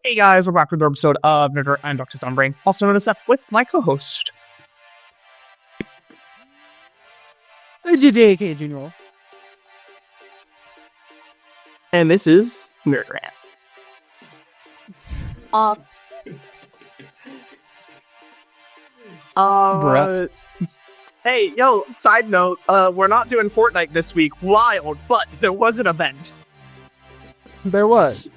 Hey guys, we're back with another episode of Nerdrant and Dr. Sunbrain, also known as Seth, with my co-host. JDK Junior. And this is Nerdrant. Bruh. Hey, yo, side note, we're not doing Fortnite this week. Wild, but there was an event. There was.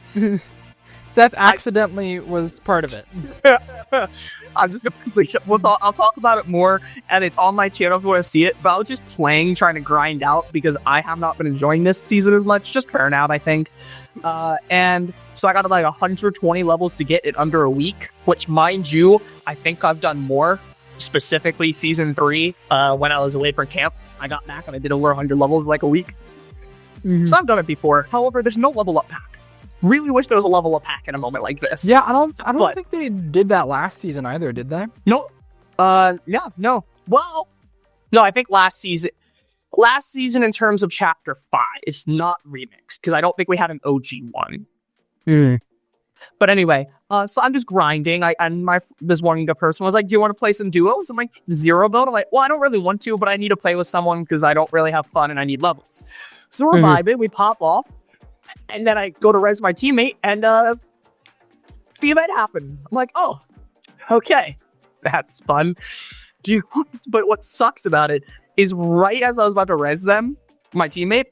Seth accidentally was part of it. I'm just gonna complete it. I'll talk about it more, and it's on my channel if you want to see it, but I was just playing, trying to grind out, because I have not been enjoying this season as much, just burnout, I think. And so I got to like 120 levels to get it under a week, which, mind you, I think I've done more, specifically Season 3, when I was away for camp. I got back and I did over 100 levels in like a week. Mm-hmm. So I've done it before. However, there's no level up pack. Really wish there was a level up pack in a moment like this. Yeah, I don't think they did that last season either, did they? No. No. Well, no, I think last season in terms of Chapter 5, it's not remixed, because I don't think we had an OG one. Mm. But anyway, so I'm just grinding, this one person was like, do you want to play some duos? I'm like, zero build? I'm like, well, I don't really want to, but I need to play with someone because I don't really have fun and I need levels. So we're vibing, we pop off, and then I go to res my teammate, and the event happened. I'm like, oh, okay, that's fun. But what sucks about it is right as I was about to res them, my teammate,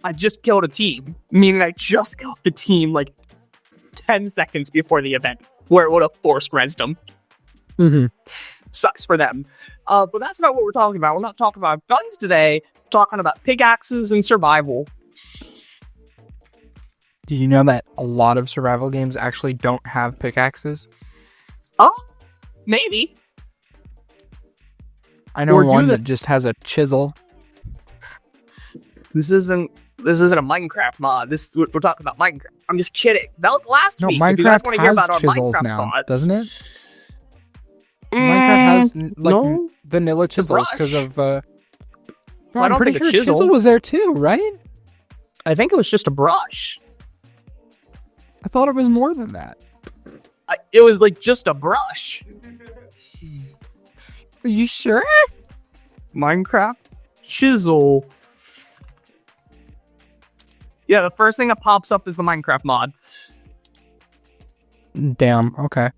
I just killed a team. Meaning I just killed the team like 10 seconds before the event, where it would have forced resed them. Mm-hmm. Sucks for them. But that's not what we're talking about. We're not talking about guns today. We're talking about pickaxes and survival. Did you know that a lot of survival games actually don't have pickaxes? Oh, maybe. I know one that just has a chisel. This isn't a Minecraft mod. We're talking about Minecraft. I'm just kidding. That was last week. Minecraft if you guys want to hear about our chisels Minecraft now, mods, doesn't it? Minecraft has vanilla chisels because of. I'm pretty sure chisel was there too, right? I think it was just a brush. I thought it was more than that. It was like just a brush. Are you sure? Minecraft chisel. Yeah, the first thing that pops up is the Minecraft mod. Damn, okay.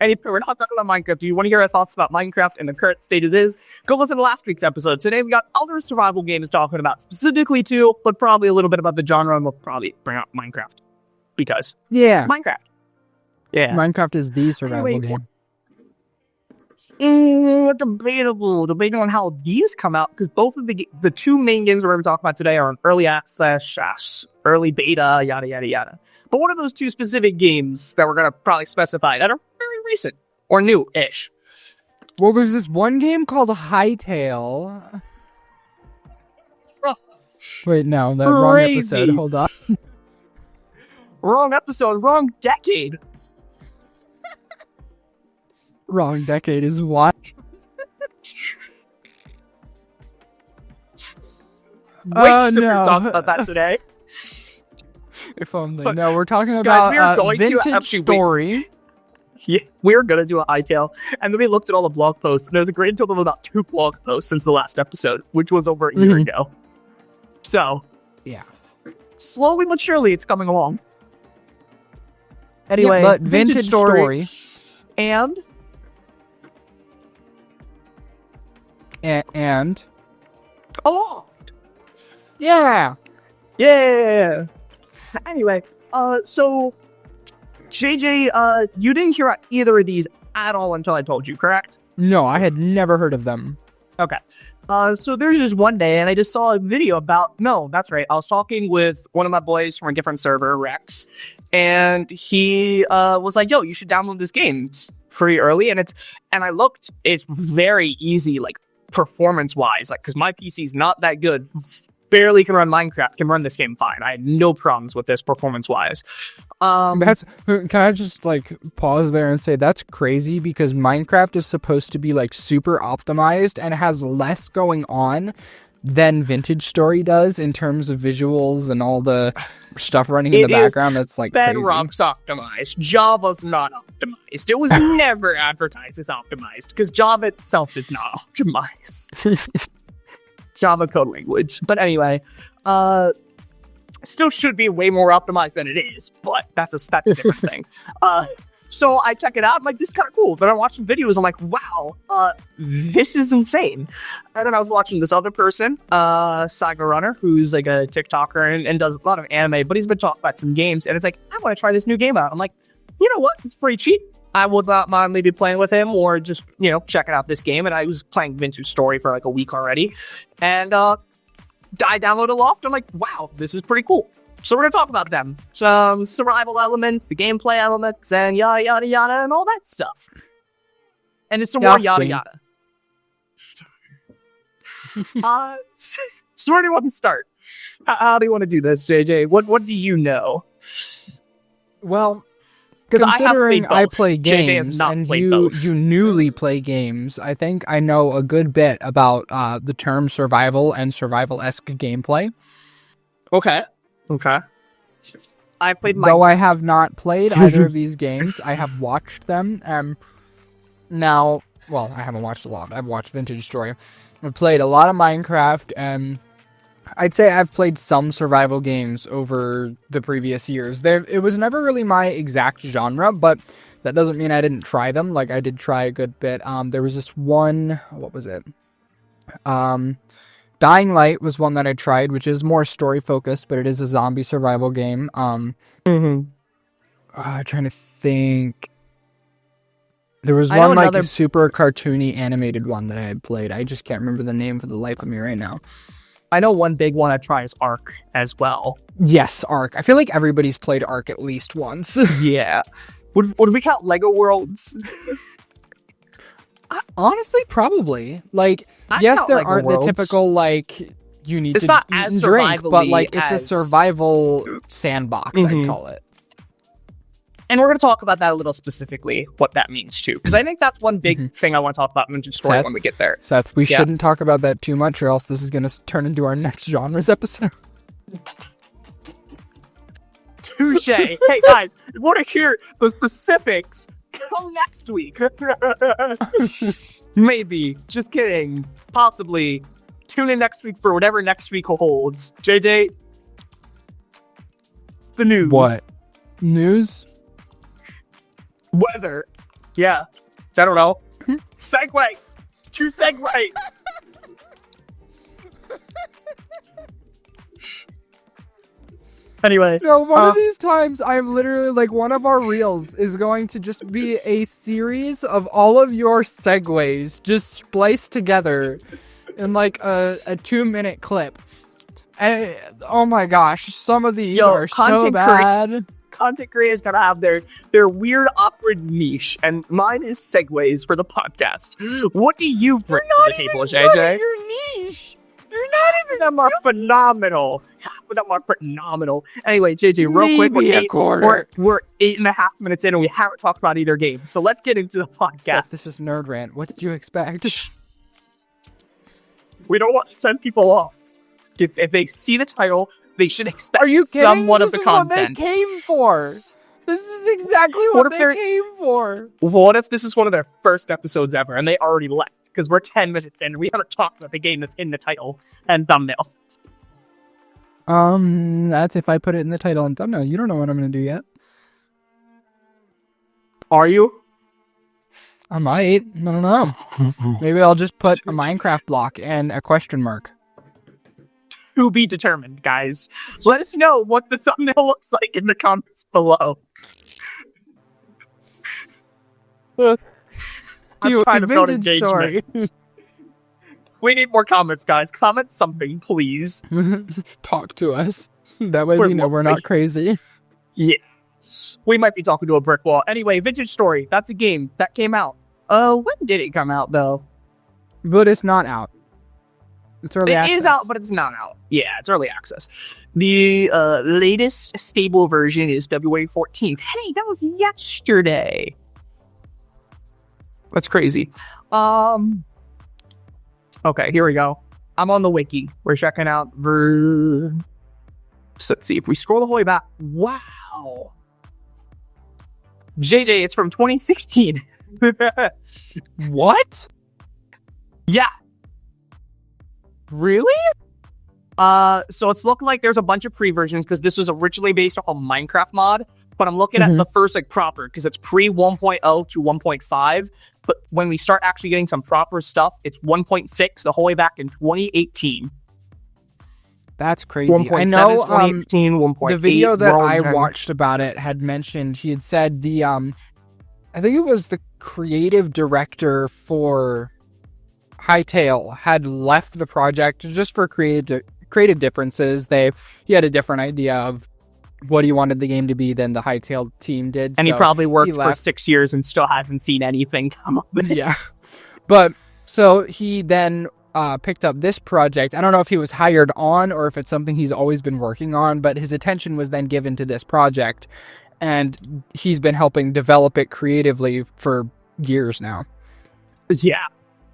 Anyway, we're not talking about Minecraft. Do you want to hear our thoughts about Minecraft and the current state it is? Go listen to last week's episode. Today we got other survival games talking about specifically too, but probably a little bit about the genre, and we'll probably bring up Minecraft. Because Minecraft. Yeah. Minecraft is the survival game. Debating on how these come out, because both of the two main games we're going to talk about today are in early access, early beta, yada yada yada. But what are those two specific games that we're going to probably specify that are very recent or new-ish? Well, there's this one game called Hightail. Wait, no, that wrong episode. Hold on. Wrong episode, wrong decade. Wrong decade is what? Wait, we talk about that today. If only. No, we're talking about Vintage Story. Yeah, we were going to do a Hightail, and then we looked at all the blog posts, and there's a grand total of about 2 blog posts since the last episode, which was over a year ago. So, yeah. Slowly but surely, it's coming along. Anyway, but Vintage Story. And? And? Aloft! Yeah! Yeah! Anyway, so, JJ, you didn't hear either of these at all until I told you, correct? No, I had never heard of them. Okay. So there's just one day, and I just saw a video about, no, that's right, I was talking with one of my boys from a different server, Rex, and he was like, yo, you should download this game. It's pretty early, and I looked, it's very easy, like, performance-wise, like, because my PC's not that good. Barely can run Minecraft, can run this game fine. I had no problems with this performance-wise. Can I just, like, pause there and say that's crazy, because Minecraft is supposed to be, like, super optimized and has less going on than Vintage Story does in terms of visuals and all the stuff running in the background. That's like Bedrock's optimized. Java's not optimized. It was never advertised as optimized because Java itself is not optimized. Java code language. But anyway, still should be way more optimized than it is, but that's a different thing. So I check it out. I'm like, this is kind of cool. But I'm watching videos. I'm like, wow, this is insane. And then I was watching this other person, Saga Runner, who's like a TikToker and does a lot of anime, but he's been talking about some games. And it's like, I want to try this new game out. I'm like, you know what? It's pretty cheap. I would not mind maybe playing with him or just, checking out this game. And I was playing Vintage Story for like a week already. And I downloaded Aloft. I'm like, wow, this is pretty cool. So we're going to talk about them. Some survival elements, the gameplay elements, and yada, yada, yada, and all that stuff. And it's some more yada, yada. So where do you want to start? How do you want to do this, JJ? What do you know? Well, considering I play games and you newly play games, I think I know a good bit about the term survival and survival-esque gameplay. Okay. I played Though I have not played either of these games, I have watched them. Now, well, I haven't watched a lot. I've watched Vintage Story. I've played a lot of Minecraft, and I'd say I've played some survival games over the previous years. It was never really my exact genre, but that doesn't mean I didn't try them. Like, I did try a good bit. There was this one, what was it? Dying Light was one that I tried, which is more story-focused, but it is a zombie survival game. I'm trying to think. There was one like super cartoony animated one that I had played. I just can't remember the name for the life of me right now. I know one big one I try is Ark as well. Yes, Ark. I feel like everybody's played Ark at least once. Yeah. Would we count Lego Worlds? Honestly, probably. Like, yes, there aren't the typical, like, you need to eat and drink, but, like, it's a survival sandbox, I'd call it. And we're going to talk about that a little specifically, what that means, too. Because I think that's one big thing I want to talk about in Vintage Story when we get there. Seth, we shouldn't talk about that too much, or else this is going to turn into our next genres episode. Touche. Hey, guys, if you want to hear the specifics, come next week. Maybe. Just kidding. Possibly. Tune in next week for whatever next week holds. JJ, the news. What? News? Weather. Yeah. I don't know. Segue. To segue. Anyway. No, one of these times, I'm literally, like, one of our reels is going to just be a series of all of your segues just spliced together in, like, a 2-minute clip. And, oh my gosh, some of these are so bad. Content creators gotta have their weird, awkward niche, and mine is segues for the podcast. What do you bring to the table, JJ? Your niche. You're not even that more phenomenal. That more phenomenal. Anyway, JJ, real quick, we're 8.5 minutes in, and we haven't talked about either game. So let's get into the podcast. Seth, this is Nerdrant. What did you expect? We don't want to send people off. If they see the title, they should expect Are you kidding? Somewhat of the content. This is what they came for. This is exactly what they came for. What if this is one of their first episodes ever, and they already left? Because we're 10 minutes in, and we haven't talked about the game that's in the title and thumbnail. That's if I put it in the title and thumbnail. You don't know what I'm going to do yet. Are you? I might. I don't know. Maybe I'll just put a Minecraft block and a question mark. To be determined, guys. Let us know what the thumbnail looks like in the comments below. I'm trying to build engagement. We need more comments, guys. Comment something, please. Talk to us. That way we know we're not crazy. Yeah. We might be talking to a brick wall. Anyway, Vintage Story. That's a game that came out. When did it come out, though? But it's not out. It's early access. It is out, but it's not out. Yeah, it's early access. The latest stable version is February 14th. Hey, that was yesterday. That's crazy. Okay, here we go. I'm on the wiki. We're checking out So let's see if we scroll the whole way back. Wow. JJ, it's from 2016. What? Yeah. Really? So it's looking like there's a bunch of pre-versions because this was originally based off a Minecraft mod, but I'm looking at the first proper because it's pre 1.0 to 1.5. But when we start actually getting some proper stuff, it's 1.6 the whole way back in 2018. That's crazy. 1.7 I know 2018, 1.8. the video that I watched about it had mentioned, he had said I think it was the creative director for Hytale had left the project just for creative differences. He had a different idea of what he wanted the game to be than the Hytale team did. And he probably worked for 6 years and still hasn't seen anything come up. Yeah. But so he then picked up this project. I don't know if he was hired on or if it's something he's always been working on, but his attention was then given to this project. And he's been helping develop it creatively for years now. Yeah.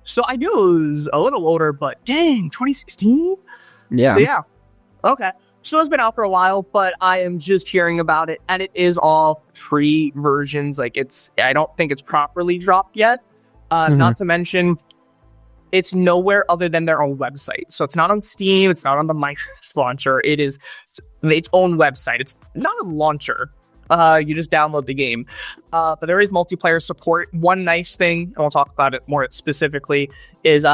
So I knew it was a little older, but dang, 2016? Yeah. So yeah. Okay. So it's been out for a while, but I am just hearing about it, and it is all free versions. Like, I don't think it's properly dropped yet. Not to mention, it's nowhere other than their own website. So it's not on Steam, it's not on the Minecraft launcher. It is its own website. It's not a launcher. You just download the game. But there is multiplayer support. One nice thing, and we'll talk about it more specifically, is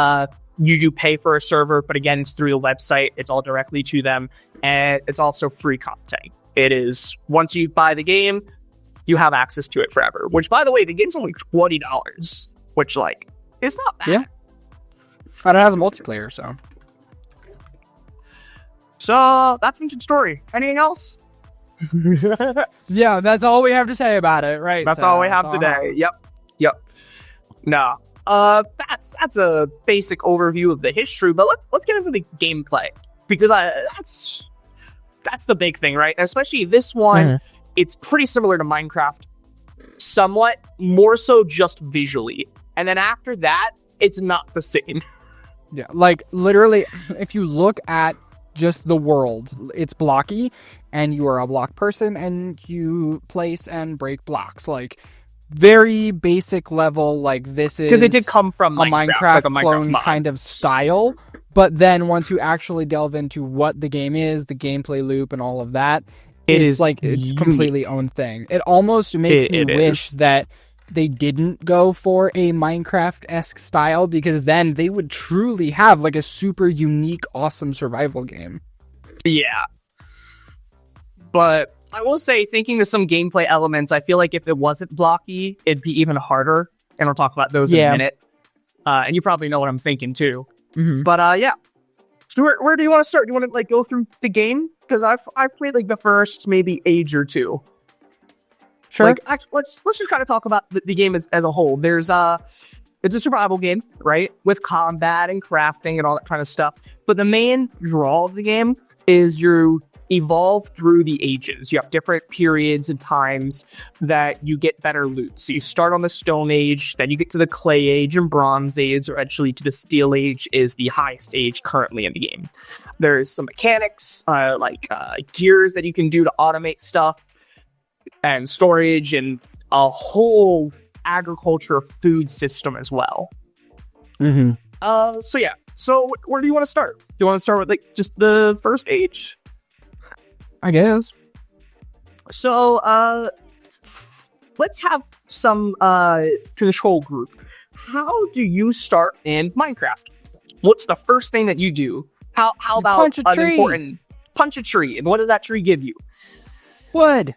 you do pay for a server, but again, it's through the website. It's all directly to them, and it's also free content. It is, once you buy the game, you have access to it forever. Which, by the way, the game's only $20, which, like, it's not bad. Yeah. But it has a multiplayer, so. So, that's Vintage Story. Anything else? Yeah, that's all we have to say about it, right? That's all we have today. Yep. No. That's a basic overview of the history, but let's get into the gameplay, because that's the big thing, right? And especially this one, it's pretty similar to Minecraft, somewhat more so just visually, and then after that, it's not the same. Yeah, like literally, if you look at just the world, it's blocky, and you are a block person, and you place and break blocks, like. Very basic level, like this is because it did come from a Minecraft clone kind of style, but then once you actually delve into what the game is, the gameplay loop and all of that, it's completely own thing. It almost makes me wish that they didn't go for a Minecraft-esque style, because then they would truly have like a super unique, awesome survival game. Yeah. But I will say, thinking of some gameplay elements, I feel like if it wasn't blocky, it'd be even harder. And we'll talk about those in a minute. And you probably know what I'm thinking, too. But, yeah. So where do you want to start? Do you want to, go through the game? Because I've played, the first, maybe, age or two. Sure. Let's just kind of talk about the game as a whole. There's, it's a survival game, right? With combat and crafting and all that kind of stuff. But the main draw of the game is you evolve through the ages. You have different periods and times that you get better loot. So you start on the Stone Age, then you get to the Clay Age and Bronze Age, or actually to the Steel Age is the highest age currently in the game. There's some mechanics, gears that you can do to automate stuff, and storage, and a whole agriculture food system as well. So yeah. So where do you want to start? Do you want to start with just the first age? I guess. So, let's have some control group. How do you start in Minecraft? What's the first thing that you do? How about punch a tree. Important punch a tree? And what does that tree give you? Wood.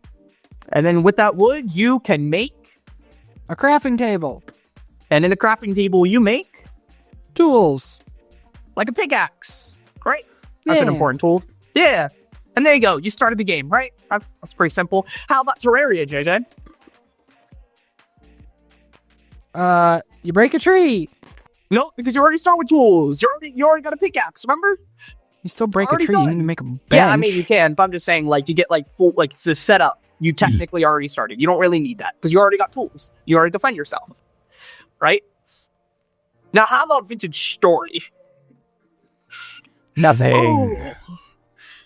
And then with that wood, you can make a crafting table. And in the crafting table, you make tools, like a pickaxe. Right? That's an important tool. Yeah. And there you go. You started the game, right? That's pretty simple. How about Terraria, JJ? You break a tree. No, because you already start with tools. You already got a pickaxe, remember? You still break a tree. Done. You need to make a bench. Yeah, I mean, you can, but I'm just saying, to get, full, to set up, you technically already started. You don't really need that, because you already got tools. You already defend yourself. Right? Now, how about Vintage Story? Nothing. Oh.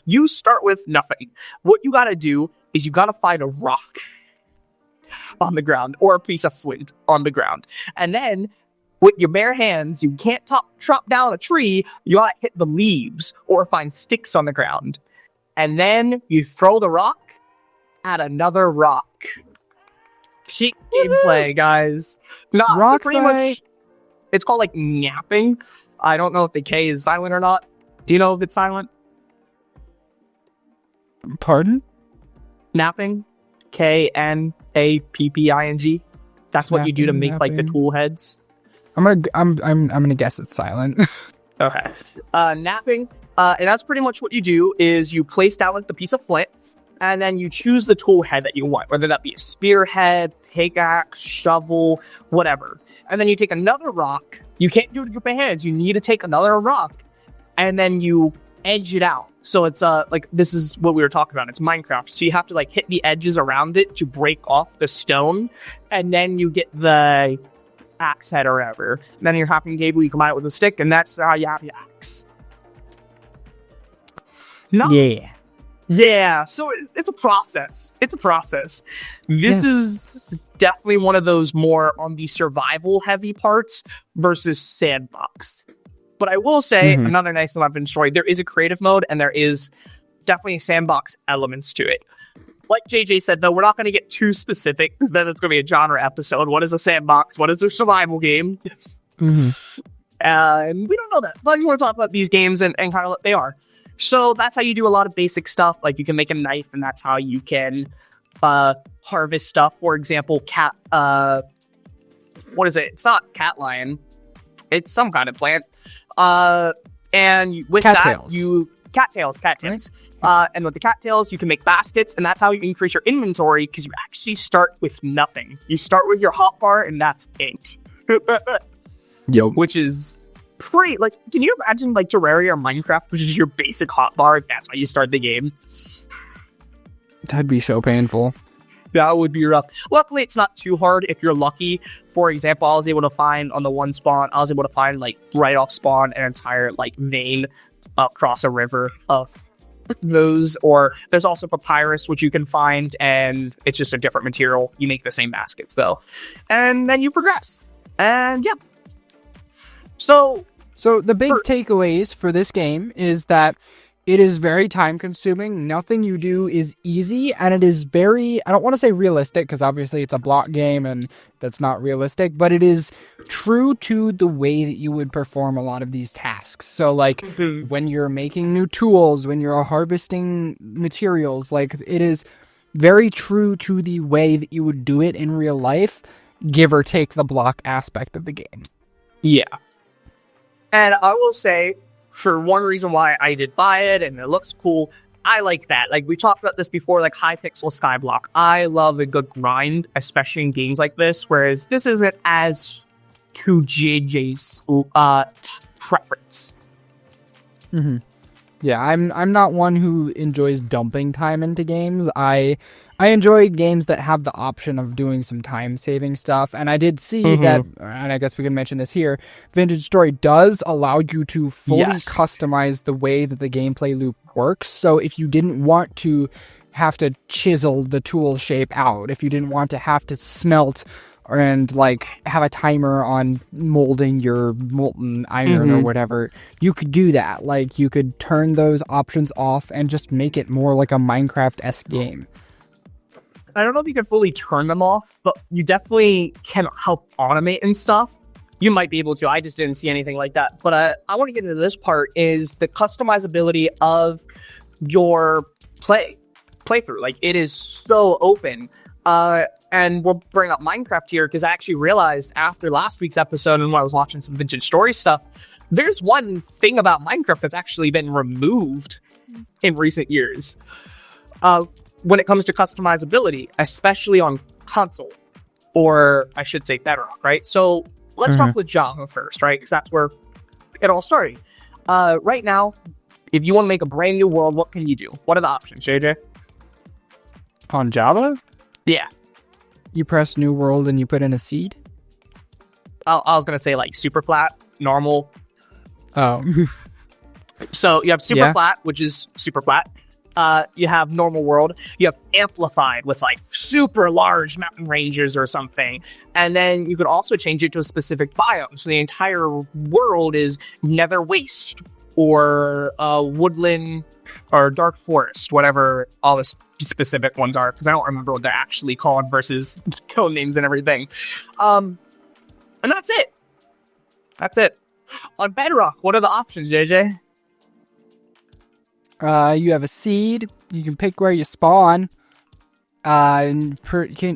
You start with nothing. What you gotta do is you gotta find a rock on the ground or a piece of flint on the ground. And then with your bare hands, you can't chop down a tree. You gotta hit the leaves or find sticks on the ground. And then you throw the rock at another rock. Peak gameplay, guys. No, Rock so pretty much, it's called like napping. I don't know if the K is silent or not. Do you know if it's silent? Pardon? Napping. Knapping. That's what you do to make like the tool heads. I'm gonna guess it's silent. Okay. Napping. And that's pretty much what you do is you place down like the piece of flint, and then you choose the tool head that you want, whether that be a spearhead, pickaxe, shovel, whatever. And then you take another rock. You can't do it with your hands. You need to take another rock, and then you edge it out. So it's like this is what we were talking about. It's Minecraft. So you have to like hit the edges around it to break off the stone, and then you get the axe head or whatever. And then you're hopping table, you come out with a stick, and that's how you have your axe. No. Yeah, so it's a process. This is definitely one of those more on the survival heavy parts versus sandbox. But I will say, another nice thing I've enjoyed, there is a creative mode, and there is definitely sandbox elements to it. Like JJ said, though, we're not going to get too specific, because then it's going to be a genre episode. What is a sandbox? What is a survival game? And we don't know that. But we want to talk about these games and kind of what they are. So that's how you do a lot of basic stuff. Like you can make a knife, and that's how you can harvest stuff. For example, what is it? It's not cat lion. It's some kind of plant. And with cattails. Cattails. Right? And with the cattails, you can make baskets, and that's how you increase your inventory, because you actually start with nothing. You start with your hotbar, and that's it. Which is pretty, like, can you imagine, like, Terraria or Minecraft, which is your basic hotbar, that's how you start the game? That'd be so painful. That would be rough. Luckily, it's not too hard if you're lucky. For example, I was able to find on the one spawn, like, right off spawn, an entire, like, vein across a river of those. Or there's also papyrus, which you can find, and it's just a different material. You make the same baskets, though. And then you progress. And, yeah. So the big takeaways for this game is that it is very time consuming. Nothing you do is easy, and it is very, I don't want to say realistic, because obviously it's a block game and that's not realistic, but it is true to the way that you would perform a lot of these tasks. So like when you're making new tools, when you're harvesting materials, like it is very true to the way that you would do it in real life, give or take the block aspect of the game. Yeah. And I will say, for one reason why I did buy it, and it looks cool, I like that. Like, we talked about this before, like, high pixel skyblock. I love a good grind, especially in games like this, whereas this isn't as to JJ's preference. Yeah, I'm not one who enjoys dumping time into games. I enjoy games that have the option of doing some time-saving stuff, and I did see that, and I guess we can mention this here, Vintage Story does allow you to fully customize the way that the gameplay loop works, so if you didn't want to have to chisel the tool shape out, if you didn't want to have to smelt and like have a timer on molding your molten iron or whatever, you could do that. Like you could turn those options off and just make it more like a Minecraft-esque game. I don't know if you can fully turn them off, but you definitely can help automate and stuff. You might be able to. I just didn't see anything like that. But I want to get into this part, is the customizability of your playthrough. Like, it is so open. And we'll bring up Minecraft here, because I actually realized after last week's episode and when I was watching some Vintage Story stuff, there's one thing about Minecraft that's actually been removed in recent years. When it comes to customizability, especially on console, or I should say Bedrock, right? So let's talk with Java first, right? Because that's where it all started. Right now, if you want to make a brand new world, what can you do? What are the options, JJ? On Java? Yeah. You press New World and you put in a seed? I was going to say like super flat, normal. Oh. So you have super Yeah. flat, which is super flat. You have normal world. You have amplified with like super large mountain ranges or something. And then you could also change it to a specific biome. So the entire world is nether waste or woodland or dark forest, whatever all the specific ones are, because I don't remember what they're actually called versus code names and everything. And that's it. That's it. On Bedrock, what are the options, JJ? You have a seed. You can pick where you spawn. And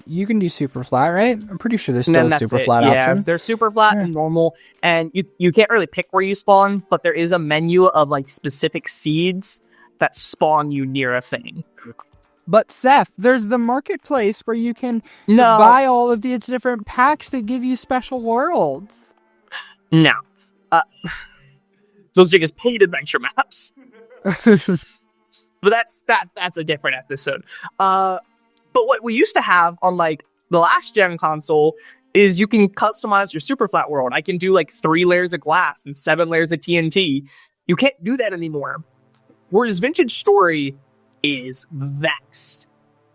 you can do super flat, right? I'm pretty sure there's still a super flat option. There's super flat and normal, and you can't really pick where you spawn, but there is a menu of like specific seeds that spawn you near a thing. But Seth, there's the marketplace where you can buy all of these different packs that give you special worlds. No. Those are just paid adventure maps. But that's a different episode. But what we used to have on like the last gen console is you can customize your super flat world. I can do like 3 layers of glass and 7 layers of TNT. You can't do that anymore. Whereas Vintage Story is vexed.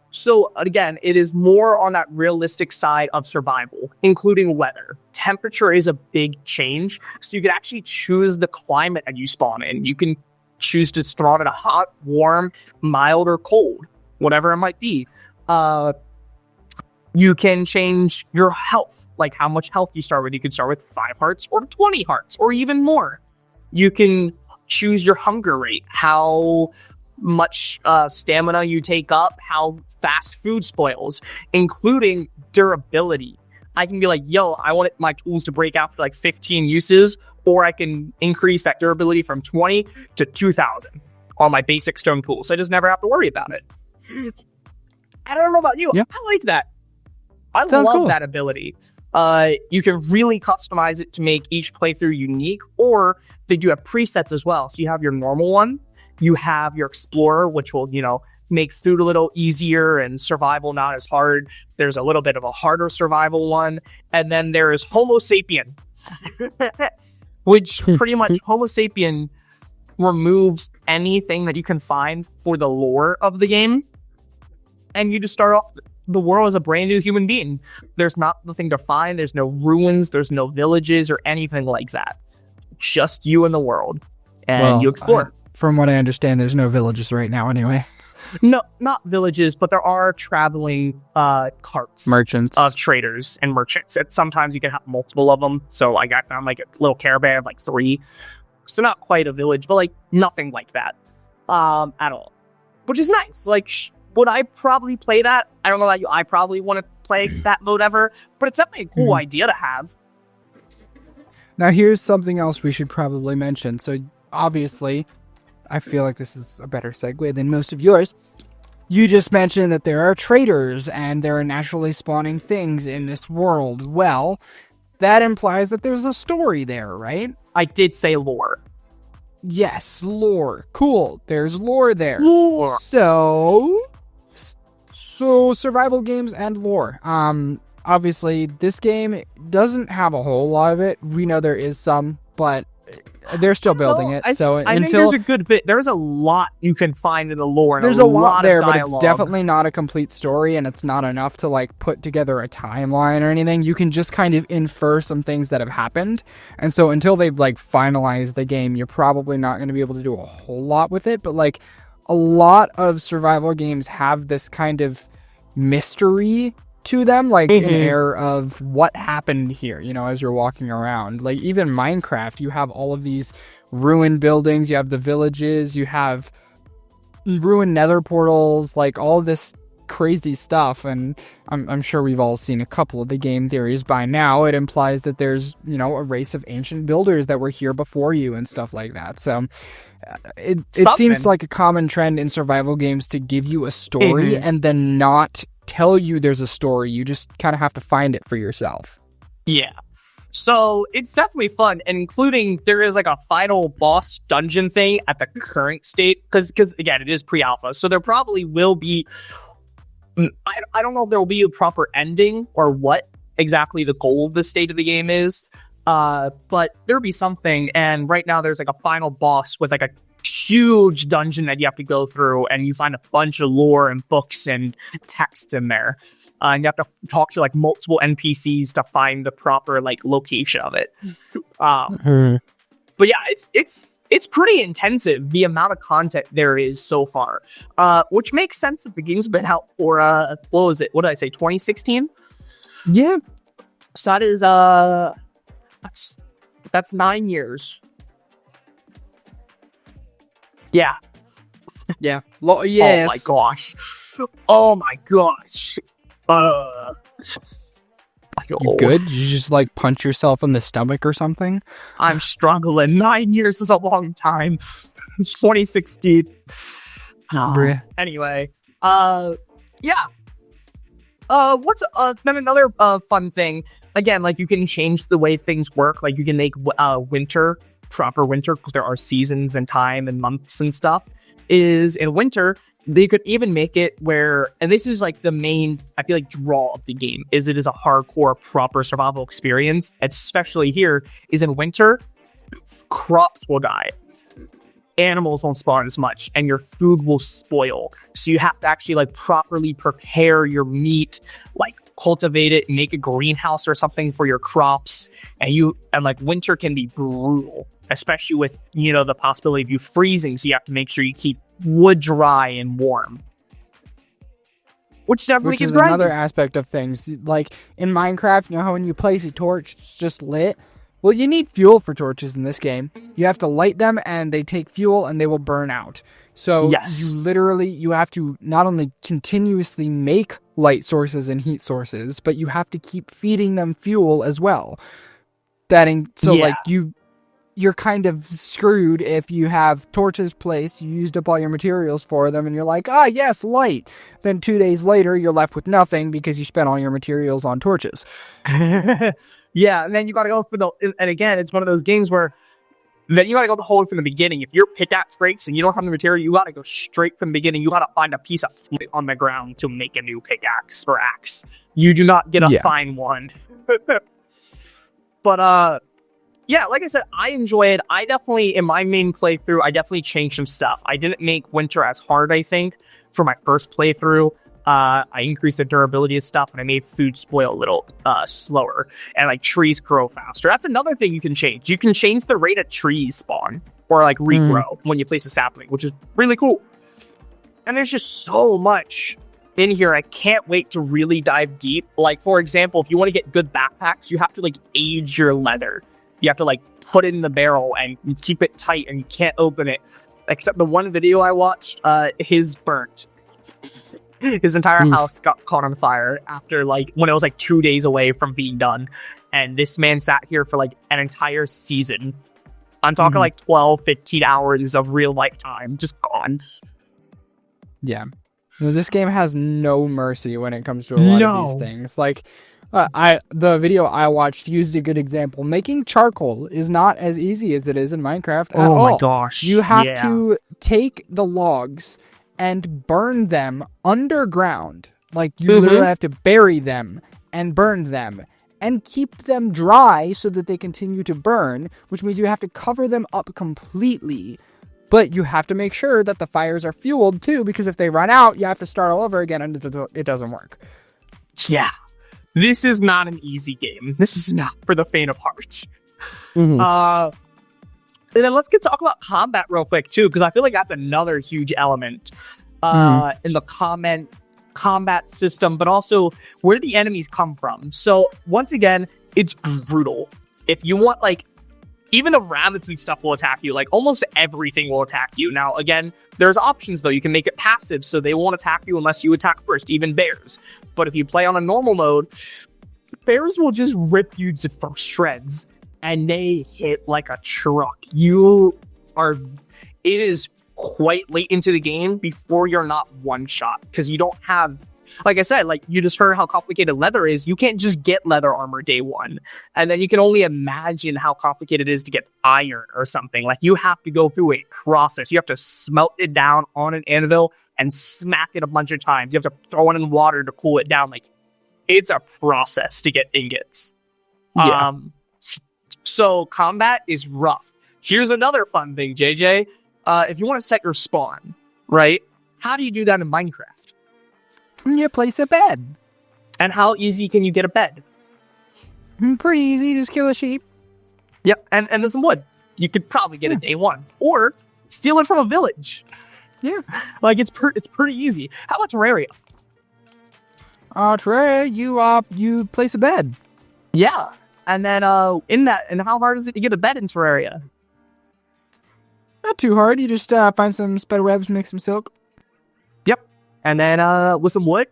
So again, it is more on that realistic side of survival, including weather. Temperature is a big change, so you can actually choose the climate that you spawn in. You can choose to spawn in a hot, warm, mild, or cold, whatever it might be. You can change your health, like how much health you start with. You can start with 5 hearts or 20 hearts or even more. You can choose your hunger rate, how much stamina you take up, how fast food spoils, including durability. I can be like, yo, I want my tools to break after like 15 uses, or I can increase that durability from 20 to 2,000 on my basic stone tools. So I just never have to worry about it. I don't know about you. Yeah. I like that. I Sounds love cool. that ability. You can really customize it to make each playthrough unique, or they do have presets as well. So you have your normal one, you have your explorer, which will, make food a little easier and survival not as hard. There's a little bit of a harder survival one. And then there is Homo sapien, which pretty much Homo sapien removes anything that you can find for the lore of the game. And you just start off the world as a brand new human being. There's not nothing to find. There's no ruins. There's no villages or anything like that. Just you and the world. And you explore. From what I understand, there's no villages right now anyway. No, not villages, but there are traveling carts. Merchants. Of traders and merchants. And sometimes you can have multiple of them. So like I found like a little caravan of like 3. So not quite a village, but like nothing like that at all. Which is nice. Like, would I probably play that? I don't know about you. I probably want to play that mode ever, but it's definitely a cool idea to have. Now here's something else we should probably mention. So obviously, I feel like this is a better segue than most of yours. You just mentioned that there are traders and there are naturally spawning things in this world. Well, that implies that there's a story there, right? I did say lore. Yes, lore. Cool. There's lore there. Lore. So survival games and lore. Obviously, this game doesn't have a whole lot of it. We know there is some, but they're still building it. I think there's a good bit. There's a lot you can find in the lore. And there's a lot there, of but it's definitely not a complete story, and it's not enough to like put together a timeline or anything. You can just kind of infer some things that have happened, and so until they've like finalized the game, you're probably not going to be able to do a whole lot with it. But like a lot of survival games have this kind of mystery to them, like an air of what happened here, as you're walking around. Like even Minecraft, you have all of these ruined buildings, you have the villages, you have ruined nether portals, like all this crazy stuff. And I'm sure we've all seen a couple of the game theories by now. It implies that there's, a race of ancient builders that were here before you and stuff like that. So it seems like a common trend in survival games to give you a story and then not tell you there's a story. You just kind of have to find it for yourself. Yeah. So it's definitely fun, including there is like a final boss dungeon thing at the current state, because again, it is pre-alpha, so there probably will be, I don't know if there will be a proper ending or what exactly the goal of the state of the game is, But there'll be something, and right now there's like a final boss with like a huge dungeon that you have to go through, and you find a bunch of lore and books and text in there. And you have to talk to like multiple NPCs to find the proper like location of it. But yeah, it's pretty intensive, the amount of content there is so far. Which makes sense if the game's been out for what was it? What did I say? 2016? Yeah. So that is that's 9 years. Yeah. Yeah. Yes. Oh my gosh. Oh my gosh. You good? Did you just like punch yourself in the stomach or something? I'm struggling. 9 years is a long time. 2016. Anyway. Yeah. What's then another fun thing? Again, like you can change the way things work. Like you can make winter proper winter, because there are seasons and time and months and stuff. Is in winter, they could even make it where, and this is like the main, I feel like, draw of the game, is it is a hardcore proper survival experience, especially here, is in winter, crops will die. Animals won't spawn as much, and your food will spoil. So you have to actually like properly prepare your meat, like cultivate it, make a greenhouse or something for your crops. And like winter can be brutal, especially with, you know, the possibility of you freezing. So you have to make sure you keep wood dry and warm. Which is another aspect of things. Like in Minecraft, you know how when you place a torch, it's just lit? Well, you need fuel for torches in this game. You have to light them, and they take fuel, and they will burn out. So yes. you have to not only continuously make light sources and heat sources, but you have to keep feeding them fuel as well. Like you're kind of screwed if you have torches placed, you used up all your materials for them, and you're like, yes, light. Then 2 days later, you're left with nothing because you spent all your materials on torches. Yeah, and then you gotta go and again, it's one of those games where then you gotta go the whole way from the beginning. If your pickaxe breaks and you don't have the material, you gotta go straight from the beginning. You gotta find a piece of flint on the ground to make a new pickaxe or axe. You do not get a fine one. But, yeah, like I said, I enjoy it. I definitely, in my main playthrough, I definitely changed some stuff. I didn't make winter as hard, I think, for my first playthrough. I increased the durability of stuff, and I made food spoil a little slower, and like trees grow faster. That's another thing you can change. You can change the rate of trees spawn or like regrow when you place a sapling, which is really cool. And there's just so much in here. I can't wait to really dive deep. Like, for example, if you want to get good backpacks, you have to like age your leather. You have to like put it in the barrel and you keep it tight, and you can't open it. Except the one video I watched, his burnt. His entire house got caught on fire after when it was 2 days away from being done. And this man sat here for an entire season. I'm talking 12, 15 hours of real life time just gone. Yeah. This game has no mercy when it comes to a lot of these things. The video I watched used a good example. Making charcoal is not as easy as it is in Minecraft at all. Oh my gosh. You have to take the logs and burn them underground. You literally have to bury them and burn them and keep them dry so that they continue to burn, which means you have to cover them up completely. But you have to make sure that the fires are fueled too, because if they run out, you have to start all over again, and it doesn't work. Yeah. This is not an easy game. This is not for the faint of heart. And then let's talk about combat real quick, too, because I feel like that's another huge element in the combat system, but also where the enemies come from. So, once again, it's brutal. If you want, even the rabbits and stuff will attack you. Almost everything will attack you. Now, again, there's options, though. You can make it passive, so they won't attack you unless you attack first, even bears. But if you play on a normal mode, bears will just rip you to shreds. And they hit like a truck. It is quite late into the game before you're not one shot. Because you don't have, like I said, you just heard how complicated leather is. You can't just get leather armor day one. And then you can only imagine how complicated it is to get iron or something. You have to go through a process. You have to smelt it down on an anvil and smack it a bunch of times. You have to throw it in water to cool it down. It's a process to get ingots. Yeah. So combat is rough. Here's another fun thing, JJ. If you want to set your spawn, right? How do you do that in Minecraft? You place a bed. And how easy can you get a bed? Pretty easy, just kill a sheep. Yep, and there's some wood. You could probably get it day one. Or steal it from a village. Yeah. Like, it's pretty easy. How about Terraria? Terraria, you place a bed. Yeah. And then, and how hard is it to get a bed in Terraria? Not too hard, you just find some spider webs, make some silk. Yep. And then, with some wood,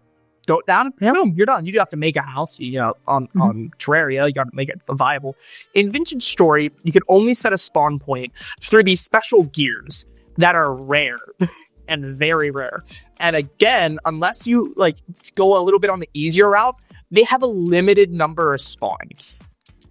throw it down, boom, you're done. You do have to make a house, on Terraria. You got to make it viable. In Vintage Story, you can only set a spawn point through these special gears that are rare and very rare. And again, unless you go a little bit on the easier route, they have a limited number of spawns.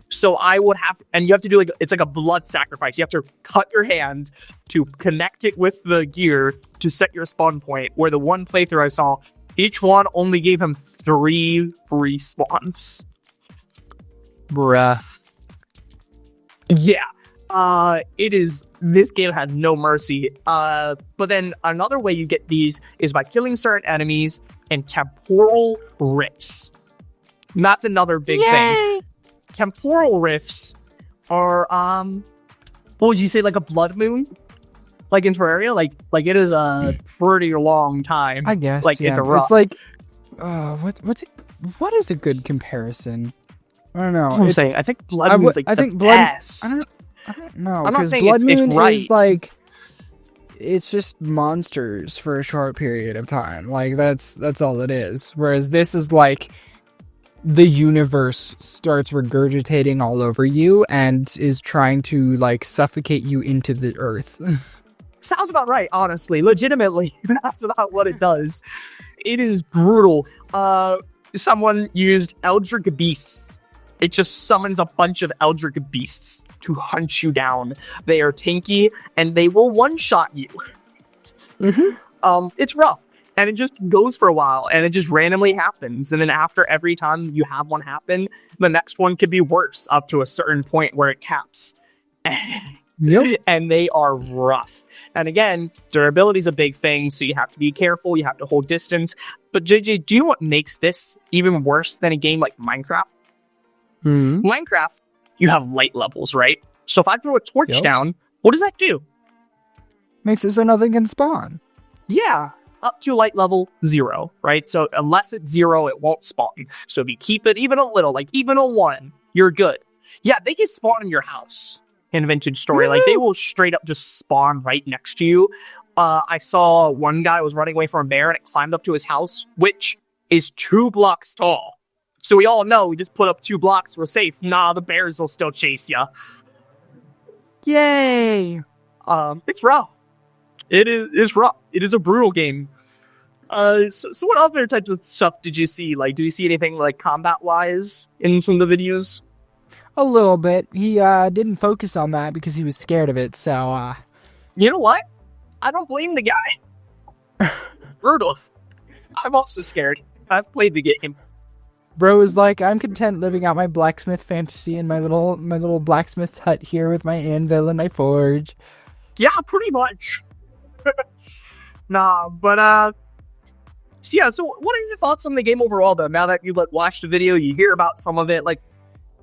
So and you have to do it's like a blood sacrifice. You have to cut your hand to connect it with the gear to set your spawn point. Where the one playthrough I saw, each one only gave him 3 free spawns. Bruh. Yeah. This game has no mercy. But then another way you get these is by killing certain enemies and temporal rifts. And that's another big thing. Temporal rifts are, what would you say, like a blood moon? Like in Terraria? Like it is a pretty long time. I guess, it's a rough. It's like, what is a good comparison? I don't know. I'm saying, I think blood moon's best. I don't know. I'm not saying Blood Moon it's right. Is like, it's just monsters for a short period of time. Like that's all it is. Whereas this is like the universe starts regurgitating all over you and is trying to suffocate you into the earth. Sounds about right, honestly. Legitimately, that's about what it does. It is brutal. Someone used Eldritch Beasts. It just summons a bunch of Eldritch Beasts to hunt you down. They are tanky, and they will one-shot you. It's rough, and it just goes for a while, and it just randomly happens. And then after every time you have one happen, the next one could be worse, up to a certain point where it caps. Yep. And they are rough. And again, durability is a big thing, so you have to be careful, you have to hold distance. But JJ, do you know what makes this even worse than a game like Minecraft? Minecraft, you have light levels, right? So if I throw a torch down, what does that do? Makes it so nothing can spawn. Yeah, up to light level 0, right? So unless it's 0, it won't spawn. So if you keep it even a little, even a 1, you're good. Yeah, they can spawn in your house in Vintage Story. They will straight up just spawn right next to you. I saw one guy was running away from a bear and it climbed up to his house, which is 2 blocks tall. So we all know we just put up 2 blocks, we're safe. Nah, the bears will still chase ya. Yay! It's rough. It's rough. It is a brutal game. So what other types of stuff did you see? Do you see anything combat-wise in some of the videos? A little bit. He didn't focus on that because he was scared of it, so You know what? I don't blame the guy. Brutal. I'm also scared. I've played the game. Bro is like, I'm content living out my blacksmith fantasy in my little blacksmith's hut here with my anvil and my forge. Yeah, pretty much. Nah, but so yeah, so what are your thoughts on the game overall though? Now that you watched the video, you hear about some of it,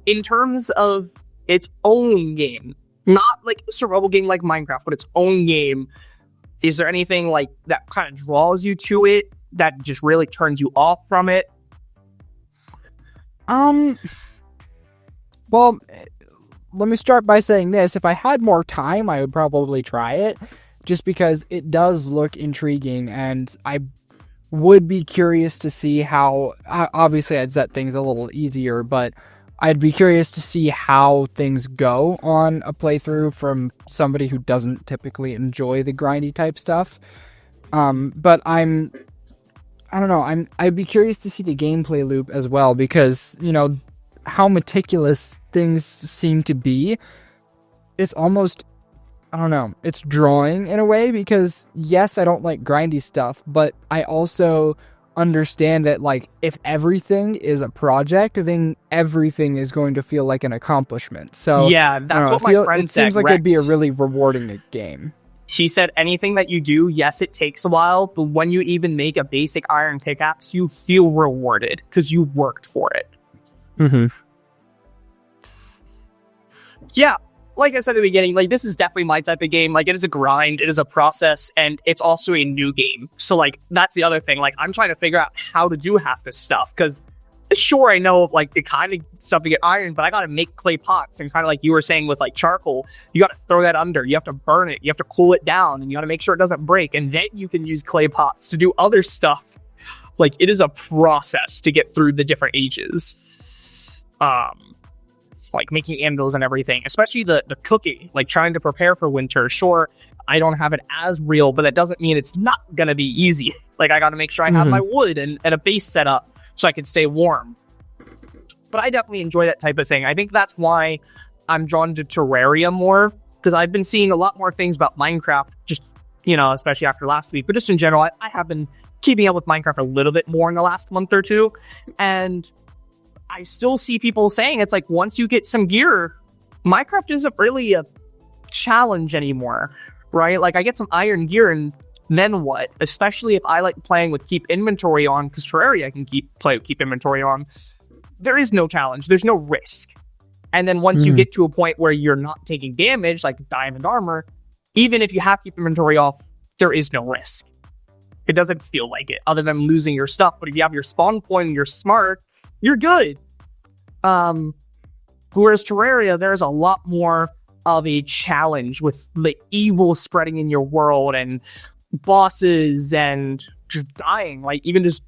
in terms of its own game, not a survival game like Minecraft, but its own game, is there anything that kind of draws you to it that just really turns you off from it? Well, let me start by saying this. If I had more time, I would probably try it, just because it does look intriguing, and I would be curious to see how, obviously I'd set things a little easier, but I'd be curious to see how things go on a playthrough from somebody who doesn't typically enjoy the grindy type stuff. But I don't know, I'd be curious to see the gameplay loop as well, because, how meticulous things seem to be. It's almost, I don't know, it's drawing in a way, because yes, I don't like grindy stuff, but I also understand that, like, if everything is a project, then everything is going to feel like an accomplishment. So yeah, that's what my friend said. It seems like it'd be a really rewarding game. He said anything that you do, yes, it takes a while, but when you even make a basic iron pickaxe, you feel rewarded because you worked for it. Mm-hmm. Yeah, like I said at the beginning, like, this is definitely my type of game. Like, it is a grind, it is a process, and it's also a new game. So, like, that's the other thing. Like, I'm trying to figure out how to do half this stuff, because sure, I know, like, the kind of stuff to get iron, but I gotta make clay pots, and kind of like you were saying with, like, charcoal, you gotta throw that under, you have to burn it, you have to cool it down, and you gotta make sure it doesn't break, and then you can use clay pots to do other stuff. Like, it is a process to get through the different ages. Like making anvils and everything, especially the cooking, like trying to prepare for winter. Sure, I don't have it as real, but that doesn't mean it's not gonna be easy. Like, I gotta make sure I have my wood and a base set up so I can stay warm. But I definitely enjoy that type of thing. I think that's why I'm drawn to Terraria more, because I've been seeing a lot more things about Minecraft, just, you know, especially after last week, but just in general, I have been keeping up with Minecraft a little bit more in the last month or two, and I still see people saying it's like, once you get some gear, Minecraft isn't really a challenge anymore, right? Like, I get some iron gear, and then what? Especially if I like playing with keep inventory on, because Terraria can play with keep inventory on. There is no challenge. There's no risk. And then once you get to a point where you're not taking damage, like diamond armor, even if you have keep inventory off, there is no risk. It doesn't feel like it, other than losing your stuff. But if you have your spawn point and you're smart, you're good. Whereas Terraria, there's a lot more of a challenge with the evil spreading in your world and bosses and just dying. Like, even just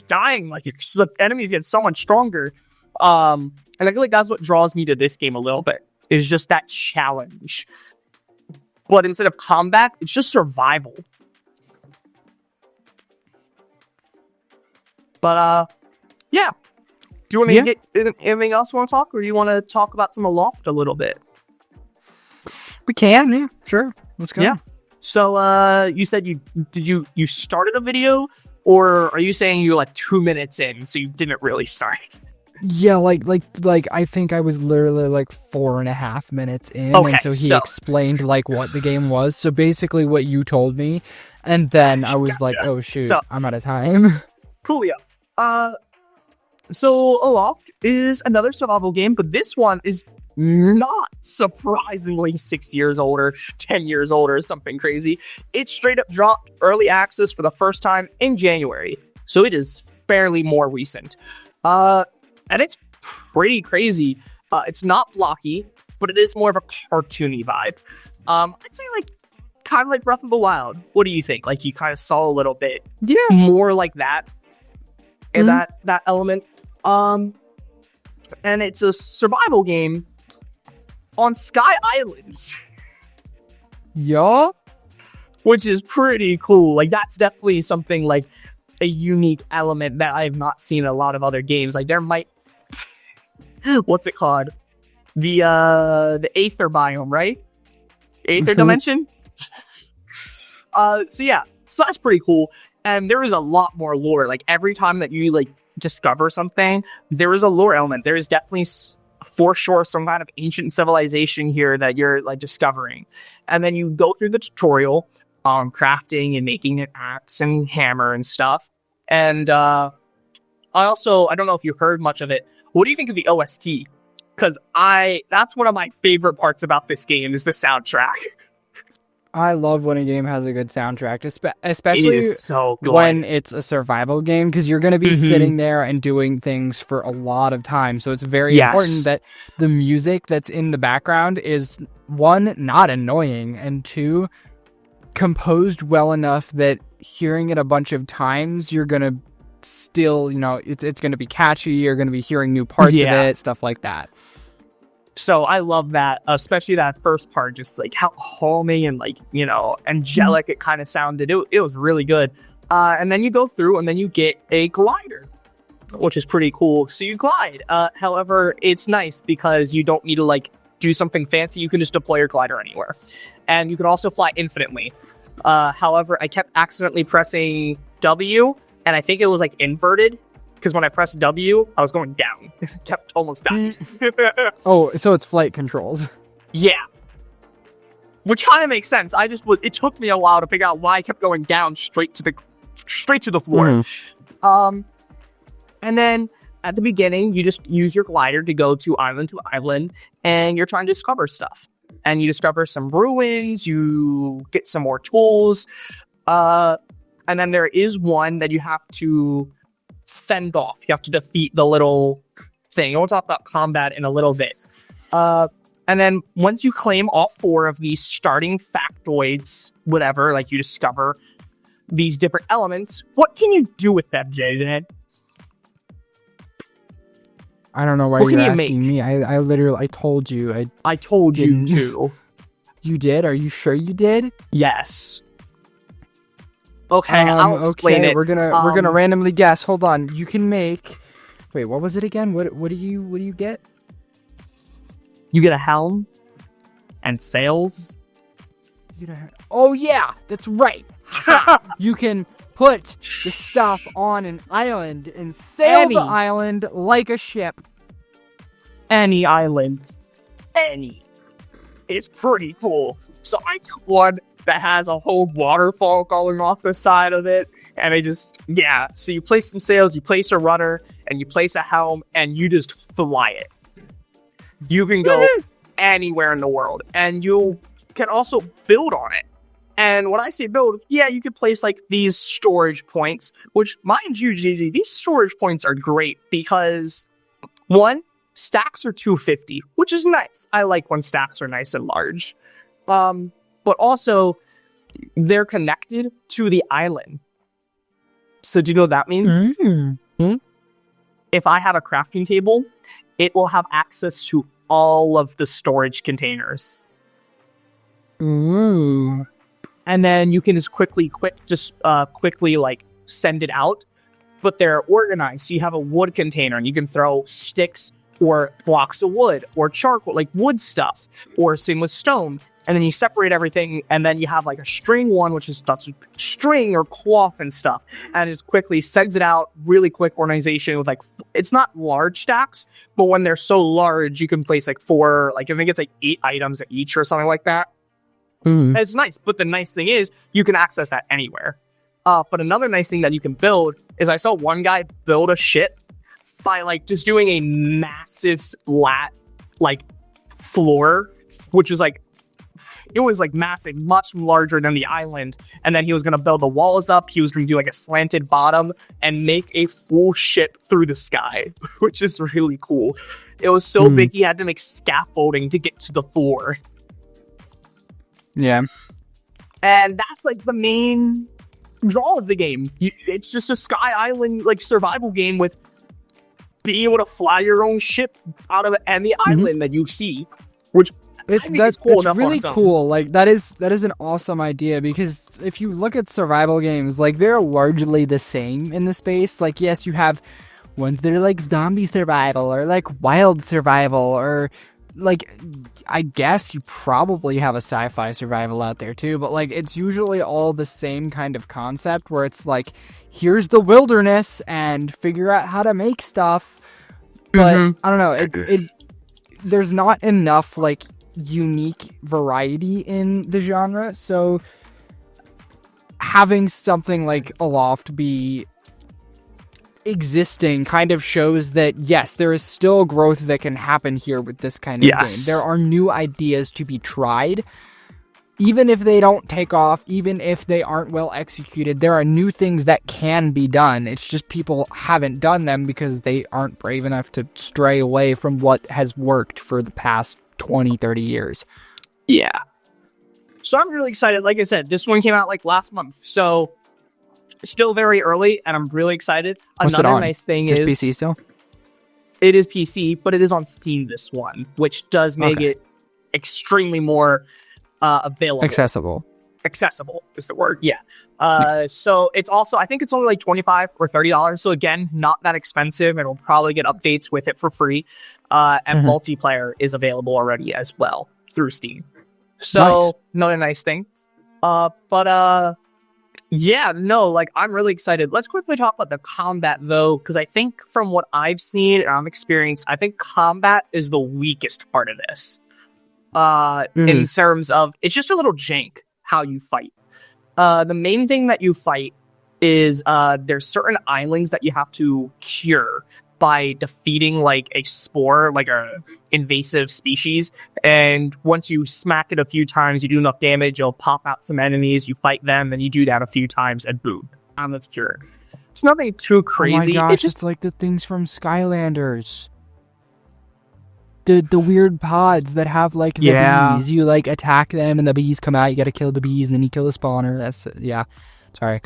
dying. Like, the enemies get so much stronger. And I feel like that's what draws me to this game a little bit, is just that challenge. But instead of combat, it's just survival. But, yeah. Do you want to get anything else you want to talk, or do you want to talk about some Aloft a little bit? We can, yeah, sure. Let's go. Yeah. So, you said you started a video, or are you saying you're like 2 minutes in, so you didn't really start? Yeah, like I think I was literally like 4.5 minutes in, okay, and so he explained like what the game was. So basically, what you told me, and then I was like, oh shoot, I'm out of time. Cool, yeah. So Aloft is another survival game, but this one is not surprisingly 6 years older, 10 years older, something crazy. It straight up dropped early access for the first time in January, so it is fairly more recent. And it's pretty crazy. It's not blocky, but it is more of a cartoony vibe. I'd say like kind of like Breath of the Wild. What do you think? Like, you kind of saw a little bit more like that, and that element. And it's a survival game on Sky Islands. Yeah. Which is pretty cool. Like, that's definitely something like a unique element that I've not seen in a lot of other games. Like, there might what's it called? The Aether biome, right? Aether dimension? So yeah. So that's pretty cool. And there is a lot more lore. Like, every time that you like discover something, there is a lore element. There is definitely for sure some kind of ancient civilization here that you're like discovering, and then you go through the tutorial on crafting and making an axe and hammer and stuff. And I don't know if you heard much of it. What do you think of the OST? Because that's one of my favorite parts about this game is the soundtrack. I love when a game has a good soundtrack, especially so good when it's a survival game, because you're going to be sitting there and doing things for a lot of time. So it's very important that the music that's in the background is, one, not annoying, and two, composed well enough that hearing it a bunch of times, you're going to still, it's going to be catchy. You're going to be hearing new parts of it, stuff like that. So I love that, especially that first part, just like how homey and like, angelic it kind of sounded. It was really good. And then you go through and then you get a glider, which is pretty cool. So you glide. However, it's nice because you don't need to like do something fancy. You can just deploy your glider anywhere. And you can also fly infinitely. However, I kept accidentally pressing W and I think it was like inverted because when I pressed W, I was going down. It kept almost dying. Oh, so it's flight controls. Yeah. Which kind of makes sense. It took me a while to figure out why I kept going down straight to the floor. And then at the beginning, you just use your glider to go to island, and you're trying to discover stuff. And you discover some ruins, you get some more tools, and then there is one that you have to fend off. You have to defeat the little thing. We'll talk about combat in a little bit. And then once you claim all 4 of these starting factoids, whatever, like you discover these different elements, what can you do with them, JJ? I don't know why you're asking me. I literally, I told you. I told you to. You did? Are you sure you did? Yes. Okay, I'll explain it. We're gonna randomly guess. Hold on. You can make. Wait, what was it again? What do you get? You get a helm and sails. Oh yeah, that's right. You can put the stuff on an island and sail the island like a ship. Any island. Any. It's pretty cool. So I got one that has a whole waterfall going off the side of it. And so you place some sails, you place a rudder, and you place a helm, and you just fly it. You can go anywhere in the world. And you can also build on it. And when I say build, you can place like these storage points, which mind you, GG, these storage points are great because 1, stacks are 250, which is nice. I like when stacks are nice and large. But also they're connected to the island. So do you know what that means? If I have a crafting table, it will have access to all of the storage containers. Ooh. And then you can just quickly like send it out, but they're organized. So you have a wood container and you can throw sticks or blocks of wood or charcoal, like wood stuff, or same with stone. And then you separate everything, and then you have like a string one, which is string or cloth and stuff, and it quickly sends it out. Really quick organization with it's not large stacks, but when they're so large, you can place like 4, like I think it's like 8 items each or something like that. And it's nice, but the nice thing is you can access that anywhere. But another nice thing that you can build is I saw one guy build a ship by like just doing a massive flat like floor, which was like, it was like massive, much larger than the island. And then he was going to build the walls up. He was going to do like a slanted bottom and make a full ship through the sky, which is really cool. It was so big he had to make scaffolding to get to the floor. Yeah. And that's like the main draw of the game. It's just a Sky Island like survival game with being able to fly your own ship out of any island that you see, which that's cool. It's really cool. Like that is an awesome idea, because if you look at survival games, like they're largely the same in the space. Like yes, you have ones that are like zombie survival or like wild survival, or like I guess you probably have a sci-fi survival out there too, but like it's usually all the same kind of concept where it's like, here's the wilderness and figure out how to make stuff. But I don't know, there's not enough like unique variety in the genre, so having something like Aloft be existing kind of shows that yes, there is still growth that can happen here with this kind of game. There are new ideas to be tried, even if they don't take off, even if they aren't well executed. There are new things that can be done. It's just people haven't done them because they aren't brave enough to stray away from what has worked for the past 20-30 years. Yeah, so I'm really excited. Like I said, this one came out like last month, so still very early, and I'm really excited. What's Another it on? Nice thing Just is PC still? It is PC, but it is on Steam, this one, which does make it extremely more available. Accessible is the word. Yeah. So it's also, I think it's only like $25 or $30. So again, not that expensive, and we'll probably get updates with it for free. And multiplayer is available already as well through Steam. So another nice thing. But Yeah, no, like I'm really excited. Let's quickly talk about the combat though, because I think from what I've seen and I'm experienced, I think combat is the weakest part of this. In terms of it's just a little jank how you fight. The main thing that you fight is there's certain islands that you have to cure by defeating like a spore, like a invasive species. And once you smack it a few times, you do enough damage, you'll pop out some enemies, you fight them, and you do that a few times, and boom, that's cured. It's nothing too crazy. Oh my gosh, it's like the things from Skylanders. The weird pods that have like the bees. You like attack them and the bees come out, you gotta kill the bees, and then you kill the spawner. That's sorry.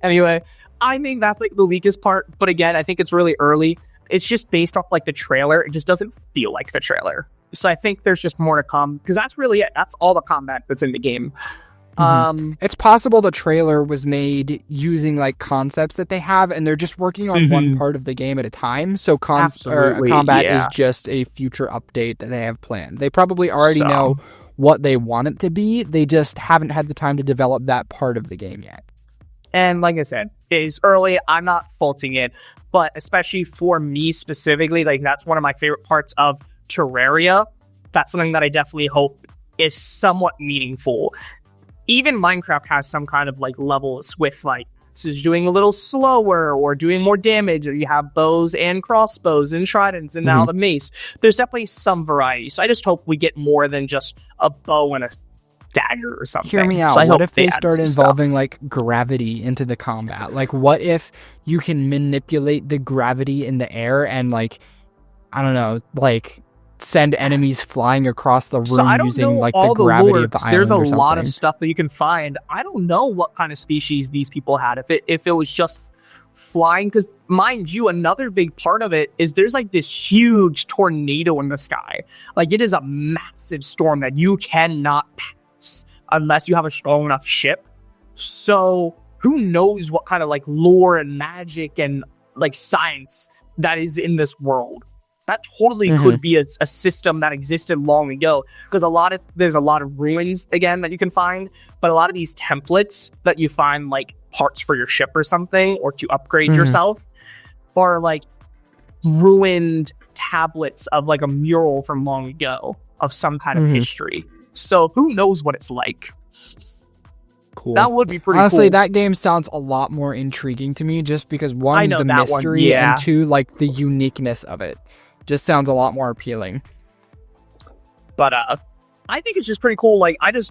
Anyway, I think that's like the weakest part, but again, I think it's really early. It's just based off like the trailer. It just doesn't feel like the trailer. So I think there's just more to come, because that's really it. That's all the combat that's in the game. It's possible the trailer was made using like concepts that they have, and they're just working on one part of the game at a time. So combat is just a future update that they have planned. They probably already know what they want it to be. They just haven't had the time to develop that part of the game yet. And like I said, it's early. I'm not faulting it, but especially for me specifically, like that's one of my favorite parts of Terraria. That's something that I definitely hope is somewhat meaningful. Even Minecraft has some kind of like levels with like this is doing a little slower or doing more damage, or you have bows and crossbows and tridents and now the mace. There's definitely some variety. So I just hope we get more than just a bow and a dagger or something. Hear me out. So what if they start involving like gravity into the combat? Like what if you can manipulate the gravity in the air and like, I don't know, like send enemies flying across the room using like the gravity of the island. There's a or something. lot of stuff that you can find. I don't know what kind of species these people had. If it was just flying, because mind you, another big part of it is there's like this huge tornado in the sky. Like it is a massive storm that you cannot pass unless you have a strong enough ship. So who knows what kind of like lore and magic and like science that is in this world. That totally could be a system that existed long ago, because there's a lot of ruins again that you can find, but a lot of these templates that you find like parts for your ship or something, or to upgrade yourself, are like ruined tablets of like a mural from long ago of some kind of history. So who knows what it's like. Cool. That would be pretty Honestly, cool. that game sounds a lot more intriguing to me, just because one, the mystery, and two, like the uniqueness of it. Just sounds a lot more appealing. But I think it's just pretty cool. Like I was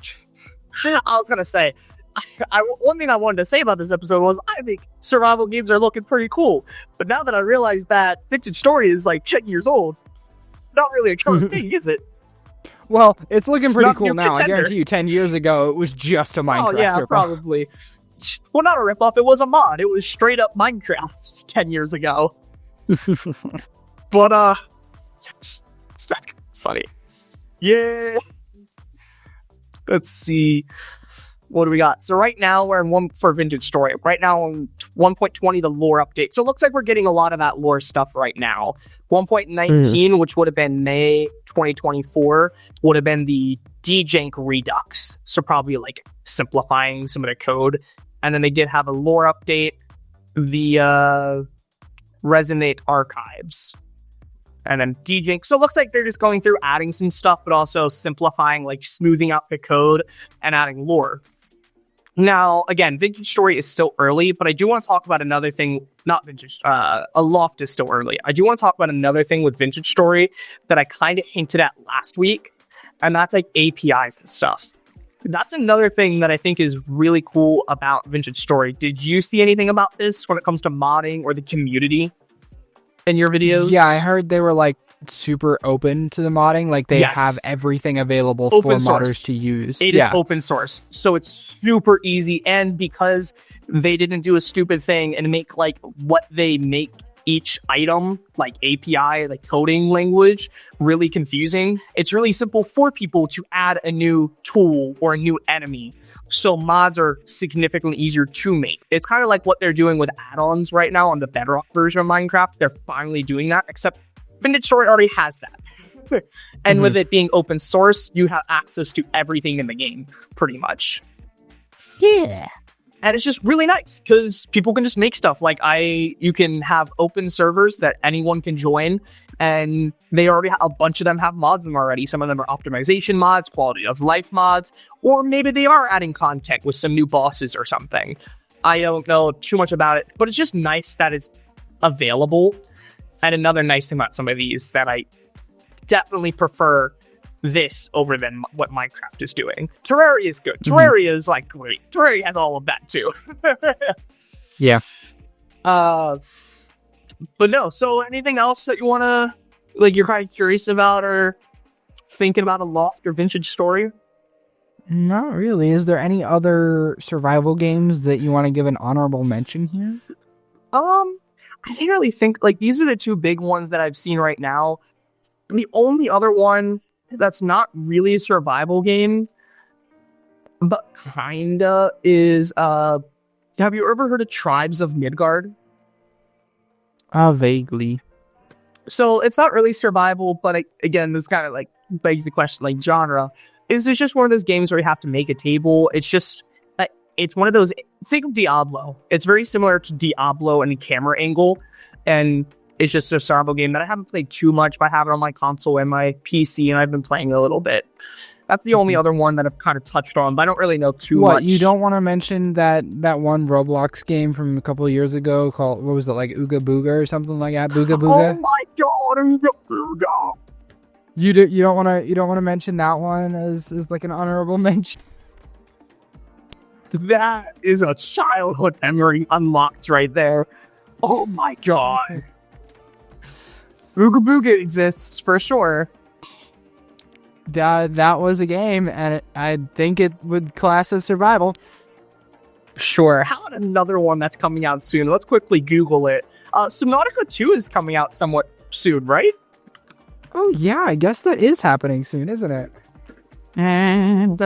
gonna say, one thing I wanted to say about this episode was I think survival games are looking pretty cool. But now that I realize that Vintage Story is like 10 years old, not really a current thing, is it? Well, it's looking pretty cool now. Contender. I guarantee you 10 years ago, it was just a Minecraft ripoff. Probably. Well, not a ripoff, it was a mod. It was straight up Minecraft 10 years ago. But, that's funny. Yeah. Let's see. What do we got? So right now, we're in for Vintage Story. Right now, on 1.20, the lore update. So it looks like we're getting a lot of that lore stuff right now. 1.19, which would have been May 2024, would have been the Djank Redux. So probably, like, simplifying some of the code. And then they did have a lore update, the Resonate Archives. And then Djank. So it looks like they're just going through adding some stuff, but also simplifying, like smoothing out the code and adding lore. Now, again, Vintage Story is still early, but I do want to talk about another thing. Not Vintage, Aloft is still early. I do want to talk about another thing with Vintage Story that I kind of hinted at last week, and that's like APIs and stuff. That's another thing that I think is really cool about Vintage Story. Did you see anything about this when it comes to modding or the community in your videos? Yeah, I heard they were like super open to the modding. Like they have everything available open for source. modders to use. It is open source, so it's super easy. And because they didn't do a stupid thing and make like what they make each item, like API, like coding language, really confusing, it's really simple for people to add a new tool or a new enemy. So mods are significantly easier to make. It's kind of like what they're doing with add-ons right now on the Bedrock version of Minecraft. They're finally doing that, except Vintage Story already has that. And with it being open source, you have access to everything in the game, pretty much. Yeah. And it's just really nice because people can just make stuff. Like you can have open servers that anyone can join, and they already a bunch of them have mods in them already. Some of them are optimization mods, quality of life mods, or maybe they are adding content with some new bosses or something. I don't know too much about it, but it's just nice that it's available. And another nice thing about some of these that I definitely prefer this over than what Minecraft is doing. Terraria is good. Terraria is like great. Terraria has all of that too. Yeah. But no, so anything else that you want to, like, you're kind of curious about or thinking about Aloft or Vintage Story? Not really. Is there any other survival games that you want to give an honorable mention here? I didn't really think, like, these are the two big ones that I've seen right now. The only other one that's not really a survival game, but kinda, is, have you ever heard of Tribes of Midgard? Vaguely. So it's not really survival, but again, this kind of like begs the question, like, genre. Is it's just one of those games where you have to make a table? It's just, it's one of those, think of Diablo. It's very similar to Diablo in camera angle, and it's just a survival game that I haven't played too much, but I have it on my console and my PC, and I've been playing a little bit. That's the only other one that I've kind of touched on, but I don't really know too much. You don't want to mention that one Roblox game from a couple of years ago called, what was it, like Ooga Booga or something like that? Booga Booga? Oh my god, Ooga Booga! You don't want to mention that one as like an honorable mention? That is a childhood memory unlocked right there. Oh my god. Booga Booga exists for sure. That was a game, and I think it would class as survival. Sure. How about another one that's coming out soon? Let's quickly Google it. Subnautica 2 is coming out somewhat soon, right? Oh yeah, I guess that is happening soon, isn't it? And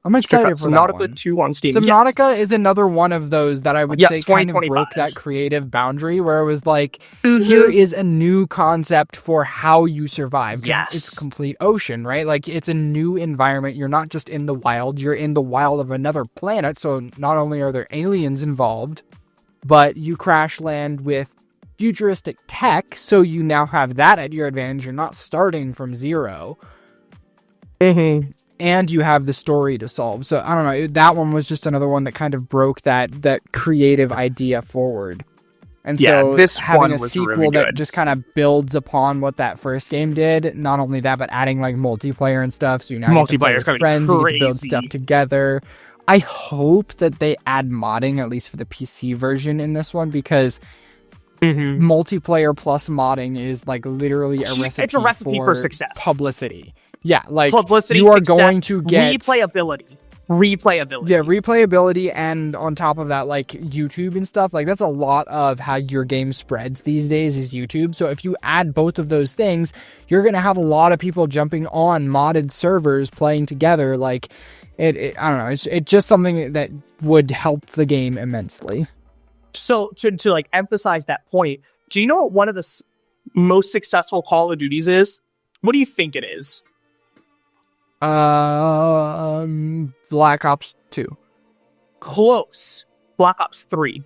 I'm excited for that Subnautica one. 2 on Steam. Subnautica is another one of those that I would say kind of 2025. broke that creative boundary where it was like, here is a new concept for how you survive. Yes. It's complete ocean, right? Like, it's a new environment. You're not just in the wild. You're in the wild of another planet. So not only are there aliens involved, but you crash land with futuristic tech. So you now have that at your advantage. You're not starting from zero. Mm-hmm. And you have the story to solve. So, I don't know. That one was just another one that kind of broke that creative idea forward. And so this having one a was sequel really that good. just kind of builds upon what that first game did. Not only that, but adding like multiplayer and stuff. So you now get to play Multiplayer is with gonna be friends, you get to build crazy. stuff together. I hope that they add modding, at least for the PC version in this one, because multiplayer plus modding is like literally a recipe, it's a recipe for success. Publicity. Yeah, like publicity, you are success, going to get replayability. Yeah, replayability, and on top of that, like YouTube and stuff. Like, that's a lot of how your game spreads these days is YouTube. So if you add both of those things, you're gonna have a lot of people jumping on modded servers playing together. Like, I don't know. It's just something that would help the game immensely. So to like emphasize that point, do you know what one of the most successful Call of Duties is? What do you think it is? Black Ops 2. Close. Black Ops 3.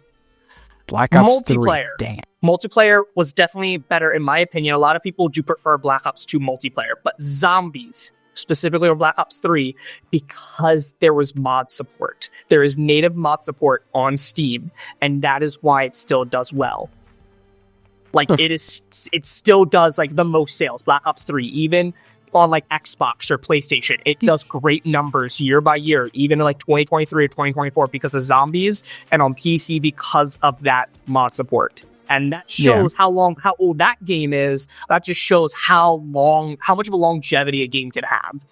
Black Ops Multiplayer. 3. Dang it. Multiplayer was definitely better in my opinion. A lot of people do prefer Black Ops 2 multiplayer, but zombies, specifically on Black Ops 3, because there was mod support. There is native mod support on Steam, and that is why it still does well. Like, it still does like the most sales. Black Ops 3, even on like Xbox or PlayStation, it does great numbers year by year, even in like 2023 or 2024 because of zombies, and on PC because of that mod support. And that shows how old that game is. That just shows how much of a longevity a game can have.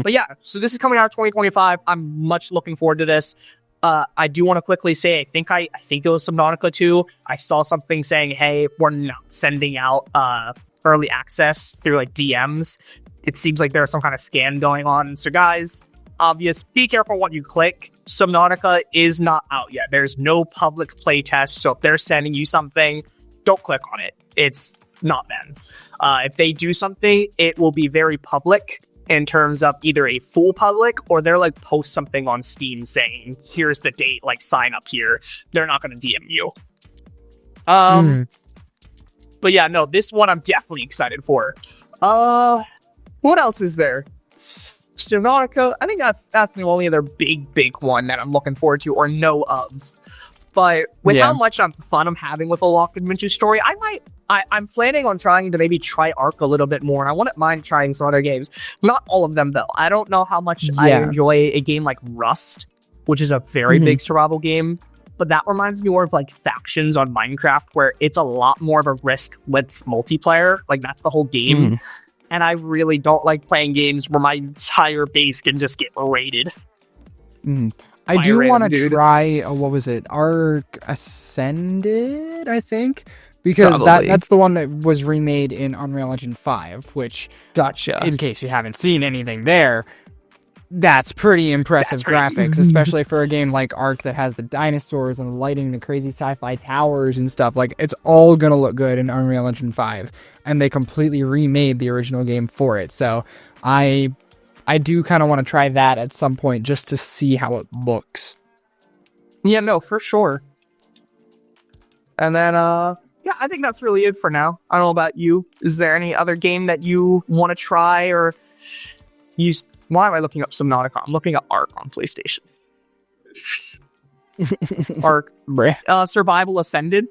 But yeah, so this is coming out in 2025. I'm much looking forward to this. I do want to quickly say, I think it was Subnautica 2. I saw something saying, hey, we're not sending out early access through like DMs. It seems like there's some kind of scam going on. So guys, be careful what you click. Subnautica is not out yet. There's no public playtest. So if they're sending you something, don't click on it. It's not them. If they do something, it will be very public in terms of either a full public or they're like post something on Steam saying, here's the date, like sign up here. They're not going to DM you. But yeah, no, this one I'm definitely excited for. What else is there? Subnautica, I think that's the only other big one that I'm looking forward to or know of. But with how much fun I'm having with Aloft Adventure Story, I'm planning on trying to maybe try Ark a little bit more, and I wouldn't mind trying some other games. Not all of them, though. I don't know how much I enjoy a game like Rust, which is a very big survival game, but that reminds me more of like Factions on Minecraft, where it's a lot more of a risk with multiplayer. Like, that's the whole game. And I really don't like playing games where my entire base can just get raided. I do want to try, what was it? Ark Ascended, I think? Because that's the one that was remade in Unreal Engine 5, which, in case you haven't seen anything there, that's pretty impressive graphics, especially for a game like Ark that has the dinosaurs and the lighting, the crazy sci-fi towers and stuff. Like, it's all going to look good in Unreal Engine 5, and they completely remade the original game for it. So I do kind of want to try that at some point just to see how it looks. Yeah, no, for sure. And then, yeah, I think that's really it for now. I don't know about you. Is there any other game that you want to try or use? Why am I looking up Subnautica? I'm looking at Ark on PlayStation. Ark. Survival Ascended.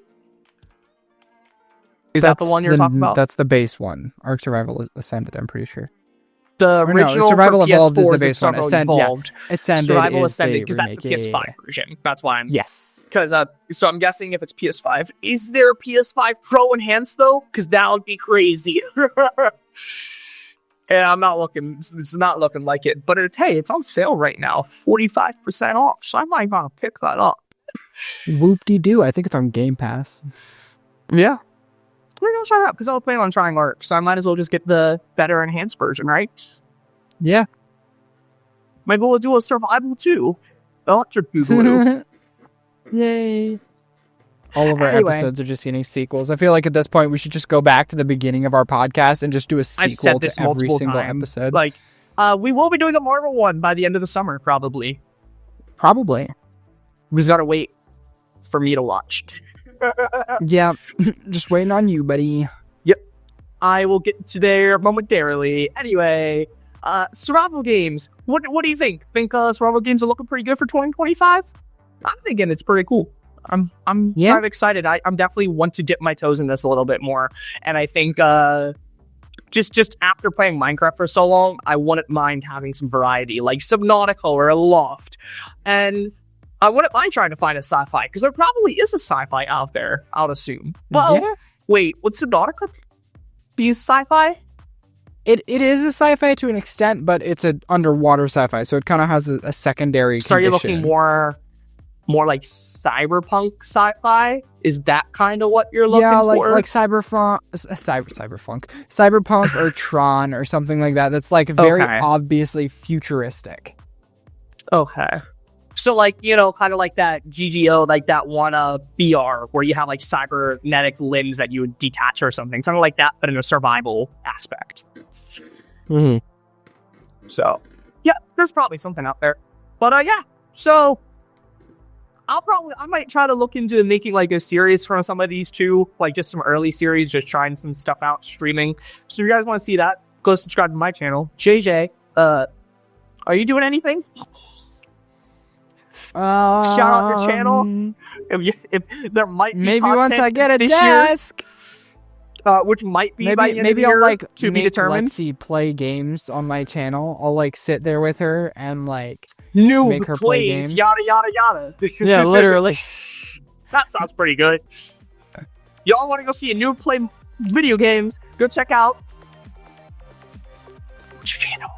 Is that the one you're talking about? That's the base one. Ark Survival Ascended, I'm pretty sure. The original Survival Evolved is the PS4 base one. Ascended Survival is Ascended, the because that's the PS5 version. That's why I'm... Yes. Because, so I'm guessing if it's PS5. Is there a PS5 Pro Enhanced, though? Because that would be crazy. Yeah, I'm not looking... It's not looking like it. But hey, it's on sale right now. 45% off. So I might want to pick that up. Whoop-de-doo. I think it's on Game Pass. Yeah. We're going to try that, because I was planning on trying Ark. So I might as well just get the better enhanced version, right? Yeah. Maybe we'll do a survival too. Electric Boogaloo. Yay. All of our episodes are just getting sequels. I feel like at this point we should just go back to the beginning of our podcast and just do a sequel to every single episode. Like, we will be doing a Marvel one by the end of the summer, probably. Probably. We just gotta wait for me to watch. Yeah, just waiting on you, buddy. Yep. I will get to there momentarily. Anyway, survival games. What do you think? Think survival games are looking pretty good for 2025? I'm thinking it's pretty cool. I'm kind of excited. I'm definitely want to dip my toes in this a little bit more. And I think just after playing Minecraft for so long, I wouldn't mind having some variety, like Subnautica or Aloft. And I wouldn't mind trying to find a sci-fi, because there probably is a sci-fi out there, I would assume. Well, wait, would Subnautica be sci-fi? It is a sci-fi to an extent, but it's an underwater sci-fi, so it kind of has a secondary condition. So are you looking more like cyberpunk sci-fi? Is that kind of what you're looking for? Yeah, like cyberpunk or Tron or something like that. That's like very obviously futuristic. Okay. So, like, you know, kind of like that GGO, like that one VR, where you have, like, cybernetic limbs that you would detach or something. Something like that, but in a survival aspect. So, yeah, there's probably something out there. But, yeah, so I might try to look into making, like, a series from some of these too. Like, just some early series, just trying some stuff out, streaming. So, if you guys want to see that, go subscribe to my channel. JJ, are you doing anything? Shout out your channel. If there might be maybe once I get a desk, which might be by the end of the year, I'll like to be determined. Lexi play games on my channel. I'll like sit there with her and like make her play games. Yada yada yada. Yeah, literally. That sounds pretty good. Y'all want to go see a noob play video games? Go check out what's your channel.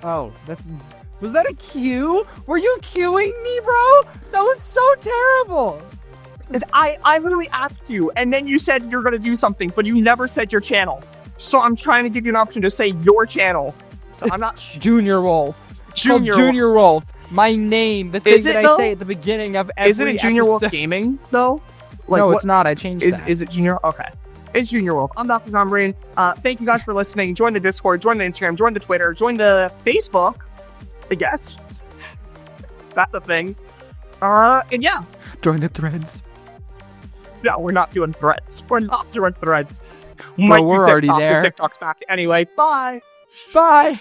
Oh, was that a cue? Were you cueing me, bro? That was so terrible. I literally asked you, and then you said you're going to do something, but you never said your channel. So I'm trying to give you an option to say your channel. I'm not... Junior Wolf. Junior Wolf. My name. The thing that I say at the beginning of every Isn't it Junior episode. Wolf Gaming, though? Like, no, it's not. I changed that. Is it Junior? Okay. It's Junior Wolf. I'm Dr. Zombrine. Thank you guys for listening. Join the Discord, join the Instagram, join the Twitter, join the Facebook, I guess. That's a thing. And yeah. Join the threads. No, we're not doing threads. We're not doing threads. Well, we're already there. TikTok's back anyway. Bye. Bye.